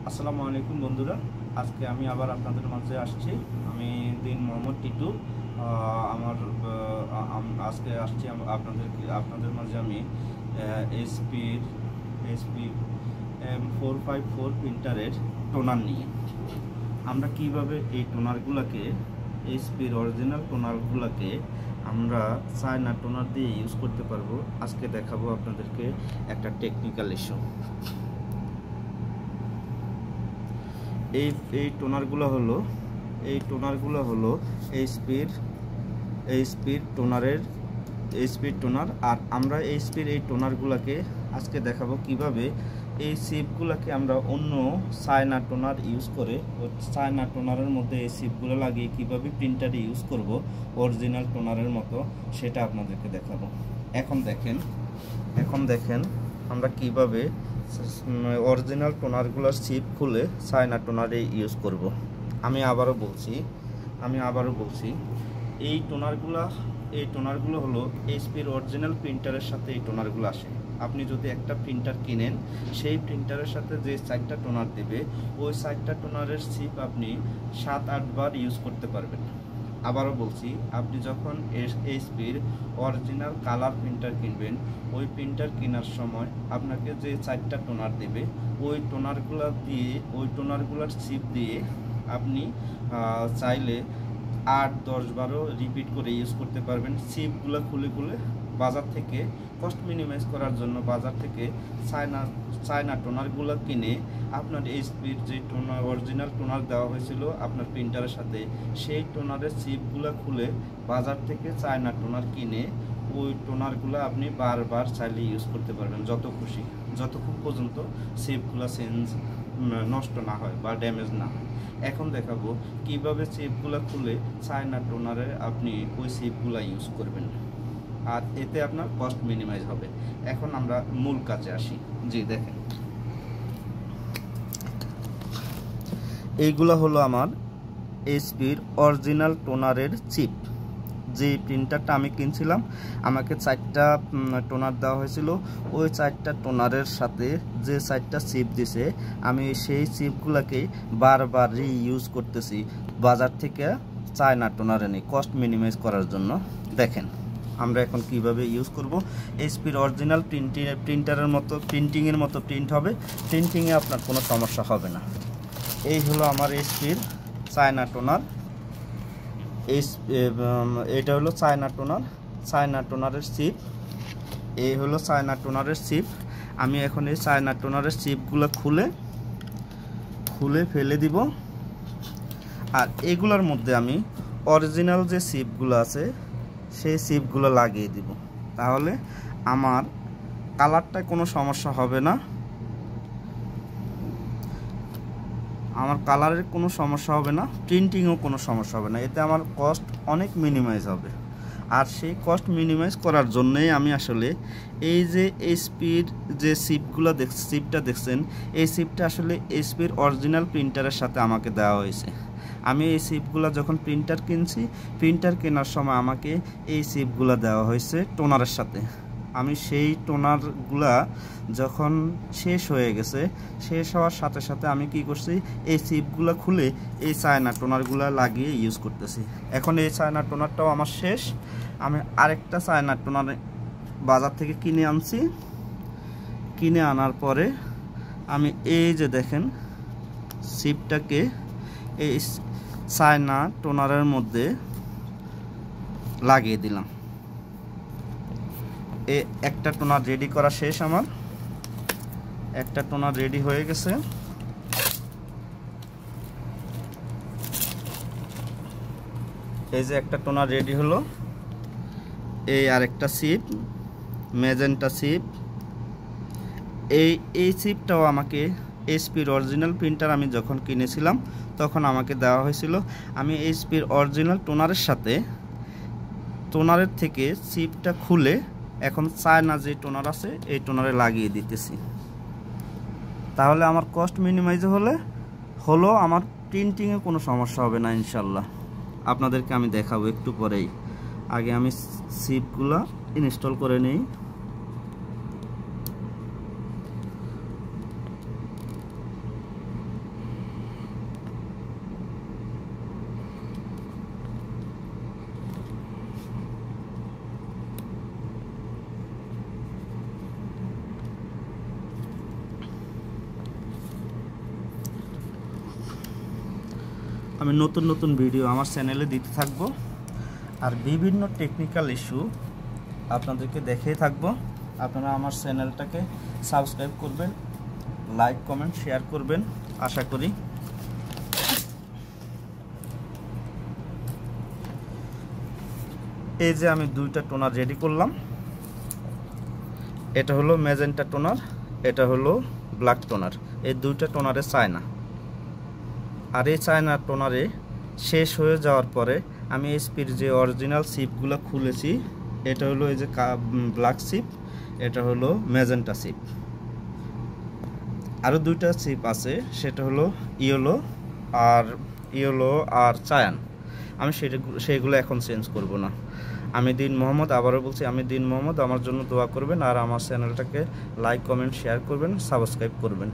আসসালামু আলাইকুম বন্ধুরা, আজকে আমি আবার আপনাদের মাঝে আসছি। আমি দিন মোহাম্মদ টিটু। আজকে আসছি আপনাদের মাঝে আমি এসপি 454 প্রিন্টারের টোনার নিয়ে আমরা কিভাবে এই টোনারগুলোকে এসপির অরিজিনাল টোনারগুলোকে আমরা চায়না টোনার দিয়ে ইউজ করতে পারবো। আজকে দেখাবো আপনাদেরকে একটা টেকনিক্যাল ইস্যু। এই টোনারগুলো হলো এইচপির টোনার। আর আমরা এইচপির এই টোনারগুলোকে আজকে দেখাবো কিভাবে এই সিপগুলোকে আমরা অন্য চায়না টোনার ইউজ করে চায়না টোনারের মধ্যে এই সিপগুলো লাগিয়ে কিভাবে প্রিন্টারে ইউজ করব অরিজিনাল টোনারের মতো, সেটা আপনাদেরকে দেখাবো। এখন দেখেন আমরা কিভাবে অরিজিনাল টোনারগুলোর সিপ খুলে চায়না টোনারে ইউজ করব। আমি আবারও বলছি এই টোনারগুলো হলো এইচপির অরিজিনাল প্রিন্টারের সাথে এই টোনারগুলো আসে। আপনি যদি একটা প্রিন্টার কিনেন, সেই প্রিন্টারের সাথে যে 4টা টোনার দেবে, ওই 4টা টোনারের সিপ আপনি 7-8 বার ইউজ করতে পারবেন। আবারও বলছি, আপনি যখন এইচপির অরিজিনাল কালার প্রিন্টার কিনবেন, ওই প্রিন্টার কেনার সময় আপনাকে যে 4টা টোনার দেবে, ওই টোনারগুলোর সিপ দিয়ে আপনি চাইলে 8-10 বারও রিপিট করে ইউজ করতে পারবেন। সিপগুলো খুলে বাজার থেকে কস্ট মিনিমাইজ করার জন্য বাজার থেকে চায়না টোনারগুলো কিনে আপনার এইচপির যে অরিজিনাল টোনার দেওয়া হয়েছিল আপনার প্রিন্টারের সাথে, সেই টোনারের সিপগুলো খুলে বাজার থেকে চায়না টোনার কিনে ওই টোনারগুলো আপনি বারবার চাইলে ইউজ করতে পারবেন, যতক্ষণ পর্যন্ত সিপগুলো নষ্ট না হয় বা ড্যামেজ না হয়। এখন দেখাবো কিভাবে সিপগুলো খুলে চায়না টোনারে আপনি ওই সিপগুলো ইউজ করবেন, আর এতে আপনার কস্ট মিনিমাইজ হবে। এখন আমরা মূল কাজে আসি। জি দেখেন, এইগুলো হলো আমার এইচপির অরিজিনাল টোনারের চিপ। যে প্রিন্টারটা আমি কিনছিলাম, আমাকে 4টা টোনার দেওয়া হয়েছিল। ওই 4টা টোনারের সাথে যে 4টা চিপ দিছে, আমি সেই চিপগুলোকে বারবার রিইউজ করতেছি বাজার থেকে চায়না টোনারে নেই, কস্ট মিনিমাইজ করার জন্য। দেখেন আমরা এখন কিভাবে ইউজ করব। এইচপির অরিজিনাল প্রিন্টারের মতো প্রিন্টিংয়ের মতো প্রিন্ট হবে, প্রিন্টিংয়ে আপনার কোনো সমস্যা হবে না। এই হলো আমার এইচপির চায়না টোনার। এটা হলো চায়না টোনারের চিপ। এই হলো চায়না টোনারের চিপ। আমি এখন এই চায়না টোনারের চিপগুলো খুলে ফেলে দিব, আর এগুলোর মধ্যে আমি অরিজিনাল যে চিপগুলো আছে সেই চিপগুলো লাগিয়ে দিব। তাহলে আমার কালারটায় কোনো সমস্যা হবে না, আমার কালারের কোনো সমস্যা হবে না, প্রিন্টিংও কোনো সমস্যা হবে না। এতে আমার কস্ট অনেক মিনিমাইজ হবে। আর সেই কস্ট মিনিমাইজ করার জন্যই আমি আসলে এই যে এইচপির যে চিপটা দেখছেন, এই চিপটা আসলে এইচপির অরিজিনাল প্রিন্টারের সাথে আমাকে দেওয়া হয়েছে। আমি এই চিপগুলো যখন প্রিন্টার কেনার সময় আমাকে এই চিপগুলো দেওয়া হয়েছে টোনারের সাথে। আমি সেই টোনারগুলা যখন শেষ হয়ে গেছে, শেষ হওয়ার সাথে সাথে আমি কি করছি, এই চিপগুলো খুলে এই চায়না টোনারগুলো লাগিয়ে ইউজ করতেছি। এখন এই চায়না টোনারটাও আমার শেষ। আমি আরেকটা চায়না টোনার বাজার থেকে কিনে আনার পরে আমি এই যে দেখেন চিপটাকে এই চায়না টোনারের মধ্যে লাগিয়ে দিলাম। একটা টোনার রেডি করা শেষ। আমার একটা টোনার রেডি হয়ে গেছে। এই যে একটা টোনার রেডি হলো। এই আরেকটা চিপ, ম্যাজেন্টা চিপ। এই চিপটাও আমাকে এইচপির অরিজিনাল প্রিন্টার আমি যখন কিনেছিলাম তখন আমাকে দেওয়া হয়েছিল। আমি এইচপির অরিজিনাল টোনারের থেকে চিপটা খুলে এখন চায়না যে টোনার আছে এই টোনারে লাগিয়ে দিতেছি। তাহলে আমার কস্ট মিনিমাইজ হলো আমার প্রিন্টিংয়ে কোনো সমস্যা হবে না ইনশাল্লাহ। আপনাদেরকে আমি দেখাবো একটু পরেই। আগে আমি চিপগুলো ইনস্টল করে নিই। আমি নতুন নতুন ভিডিও আমার চ্যানেলে দিতে থাকবো, আর বিভিন্ন টেকনিক্যাল ইস্যু আপনাদেরকে দেখিয়ে থাকবো। আপনারা আমার চ্যানেলটাকে সাবস্ক্রাইব করবেন, লাইক কমেন্ট শেয়ার করবেন আশা করি। এই যে আমি দুইটা টোনার রেডি করলাম, এটা হলো ম্যাজেন্টা টোনার, এটা হলো ব্ল্যাক টোনার। এই দুইটা টোনারে চায়না, আর এই চায়না টোনারে শেষ হয়ে যাওয়ার পরে আমি এসপির যে অরিজিনাল সিপগুলো খুলেছি, এটা হলো এই যে ব্ল্যাক সিপ, এটা হলো ম্যাজেন্টা সিপ। আরও দুইটা সিপ আছে, সেটা হলো ইয়েলো আর চায়ান। আমি সেইগুলো এখন চেঞ্জ করব না। আমি দিন মোহাম্মদ, আবারও বলছি আমি দিন মোহাম্মদ। আমার জন্য দোয়া করবেন আর আমার চ্যানেলটাকে লাইক কমেন্ট শেয়ার করবেন, সাবস্ক্রাইব করবেন।